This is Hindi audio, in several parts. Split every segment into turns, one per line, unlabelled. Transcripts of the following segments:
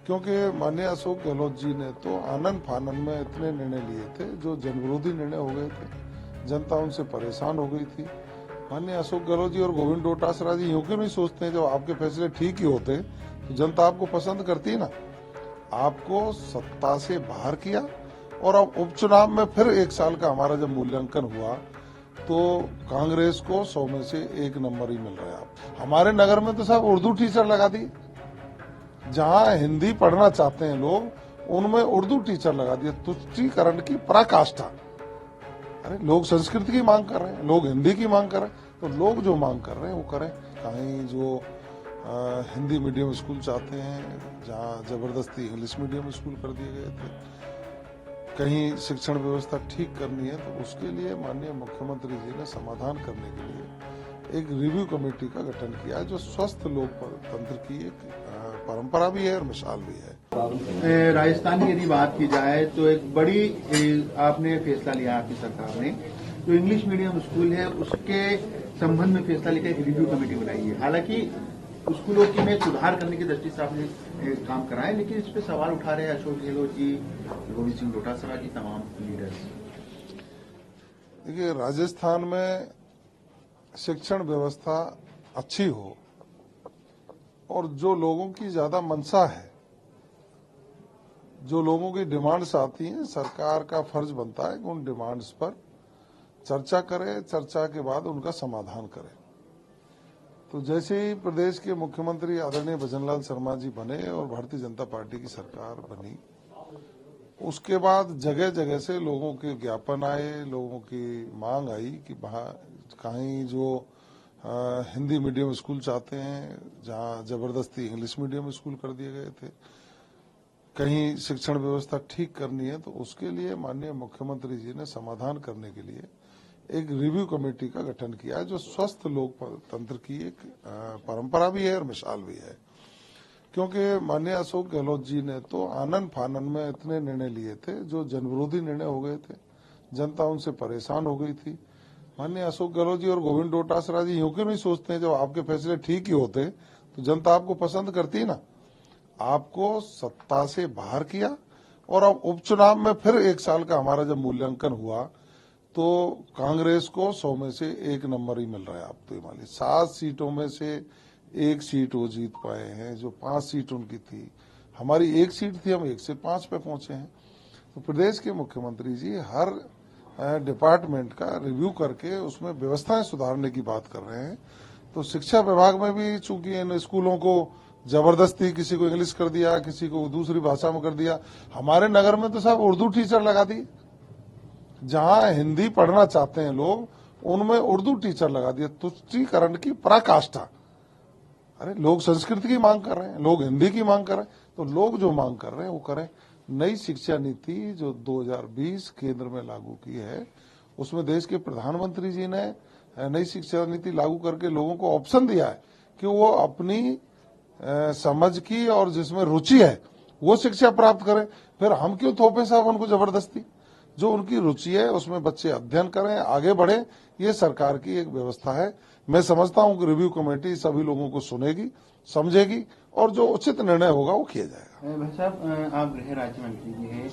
क्योंकि माननीय अशोक गहलोत जी ने तो आनन फानन में इतने निर्णय लिए थे जो जनविरोधी निर्णय हो गए थे, जनता उनसे परेशान हो गई थी। माननीय अशोक गहलोत जी और गोविंद डोटासरा जी यूं क्यों नहीं सोचते हैं, जब आपके फैसले ठीक ही होते तो जनता आपको पसंद करती ना। आपको सत्ता से बाहर किया और अब उपचुनाव में फिर 1 साल का हमारा जब मूल्यांकन हुआ तो कांग्रेस को 100 में से 1 नंबर ही मिल रहा है। हमारे नगर में तो साहब उर्दू टीचर लगा दिए, जहां हिंदी पढ़ना चाहते हैं लोग उनमें उर्दू टीचर लगा दिए। तुष्टीकरण की पराकाष्ठा। अरे लोग संस्कृत की मांग कर रहे हैं, लोग हिंदी की मांग कर रहे हैं, तो लोग जो मांग कर रहे हैं वो करें। कहीं जो हिंदी मीडियम स्कूल चाहते हैं, जहां जबरदस्ती इंग्लिश मीडियम स्कूल कर दिए गए थे, कहीं शिक्षण व्यवस्था ठीक करनी है, तो उसके लिए माननीय मुख्यमंत्री जी ने समाधान करने के लिए एक रिव्यू कमेटी का गठन किया है, जो स्वस्थ लोकतंत्र की एक परंपरा भी है और मिसाल भी है।
राजस्थान की यदि बात की जाए तो एक बड़ी आपने फैसला लिया, आपकी सरकार ने जो इंग्लिश मीडियम स्कूल है उसके संबंध में फैसला लेकर एक रिव्यू कमेटी बनाई है। हालांकि स्कूलों की में सुधार करने की दृष्टि से आपने काम करा है, लेकिन इस पे सवाल उठा रहे हैं अशोक गहलोत जी, गोविंद सिंह डोटासरा जी, तमाम लीडर्स।
देखिए, राजस्थान में शिक्षण व्यवस्था अच्छी हो और जो लोगों की ज्यादा मंशा है, जो लोगों की डिमांड्स आती हैं, सरकार का फर्ज बनता है कि उन डिमांड्स पर चर्चा करे, चर्चा के बाद उनका समाधान करे। तो जैसे ही प्रदेश के मुख्यमंत्री आदरणीय भजनलाल शर्मा जी बने और भारतीय जनता पार्टी की सरकार बनी, उसके बाद जगह जगह से लोगों के ज्ञापन आए, लोगों की मांग आई कि कहीं जो हिंदी मीडियम स्कूल चाहते हैं, जहां जबरदस्ती इंग्लिश मीडियम स्कूल कर दिए गए थे, कहीं शिक्षण व्यवस्था ठीक करनी है, तो उसके लिए माननीय मुख्यमंत्री जी ने समाधान करने के लिए एक रिव्यू कमेटी का गठन किया है, जो स्वस्थ लोकतंत्र की एक परंपरा भी है और मिसाल भी है। क्योंकि माननीय अशोक गहलोत जी ने तो आनन फानन में इतने निर्णय लिए थे जो जनविरोधी निर्णय हो गए थे, जनता उनसे परेशान हो गई थी। माननीय अशोक गहलोत जी और गोविंद डोटासरा जी यूं क्यों नहीं सोचते हैं, जब आपके फैसले ठीक ही होते तो जनता आपको पसंद करती ना। आपको सत्ता से बाहर किया और अब उपचुनाव में फिर 1 साल का हमारा जब मूल्यांकन हुआ तो कांग्रेस को 100 में से 1 नंबर ही मिल रहा है। आप तो मान 7 सीटों में से 1 सीट वो जीत पाए हैं, जो 5 सीट उनकी थी। हमारी 1 सीट थी, हम 1 से 5 पे पहुंचे हैं। तो प्रदेश के मुख्यमंत्री जी हर डिपार्टमेंट का रिव्यू करके उसमें व्यवस्थाएं सुधारने की बात कर रहे हैं। तो शिक्षा विभाग में भी चूंकि इन स्कूलों को जबरदस्ती किसी को इंग्लिश कर दिया, किसी को दूसरी भाषा में कर दिया। हमारे नगर में तो साहब उर्दू टीचर लगा दिए, जहां हिंदी पढ़ना चाहते हैं लोग उनमें उर्दू टीचर लगा दिए। तुष्टीकरण की पराकाष्ठा। अरे लोग संस्कृत की मांग कर रहे हैं, लोग हिंदी की मांग कर रहे हैं, तो लोग जो मांग कर रहे हैं वो करें। नई शिक्षा नीति जो 2020 केंद्र में लागू की है, उसमें देश के प्रधानमंत्री जी ने नई शिक्षा नीति लागू करके लोगों को ऑप्शन दिया है कि वो अपनी समझ की और जिसमें रुचि है वो शिक्षा प्राप्त करें। फिर हम क्यों थोपे साहब उनको जबरदस्ती? जो उनकी रुचि है उसमें बच्चे अध्ययन करें, आगे बढ़े, ये सरकार की एक व्यवस्था है। मैं समझता हूं कि रिव्यू कमेटी सभी लोगों को सुनेगी, समझेगी और जो उचित निर्णय होगा वो किया जाएगा।
भाई साहब, आप गृह राज्य मंत्री भी हैं,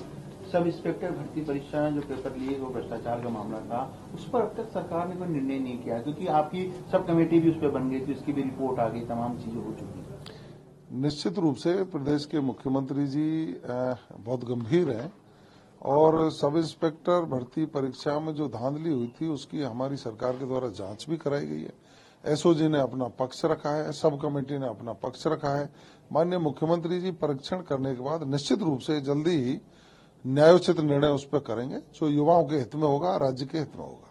सब इंस्पेक्टर भर्ती परीक्षा जो पेपर लिए वो भ्रष्टाचार का मामला था, उस पर अब तक सरकार ने कोई निर्णय नहीं किया, क्योंकि आपकी सब कमेटी भी उस पर बन गई थी, उसकी भी रिपोर्ट आ गई, तमाम चीजें हो चुकी।
निश्चित रूप से प्रदेश के मुख्यमंत्री जी बहुत गंभीर हैं और सब इंस्पेक्टर भर्ती परीक्षा में जो धांधली हुई थी उसकी हमारी सरकार के द्वारा जांच भी कराई गई है। एसओजी ने अपना पक्ष रखा है, सब कमेटी ने अपना पक्ष रखा है। माननीय मुख्यमंत्री जी परीक्षण करने के बाद निश्चित रूप से जल्दी ही न्यायोचित निर्णय उस पर करेंगे, जो युवाओं के हित में होगा, राज्य के हित में होगा।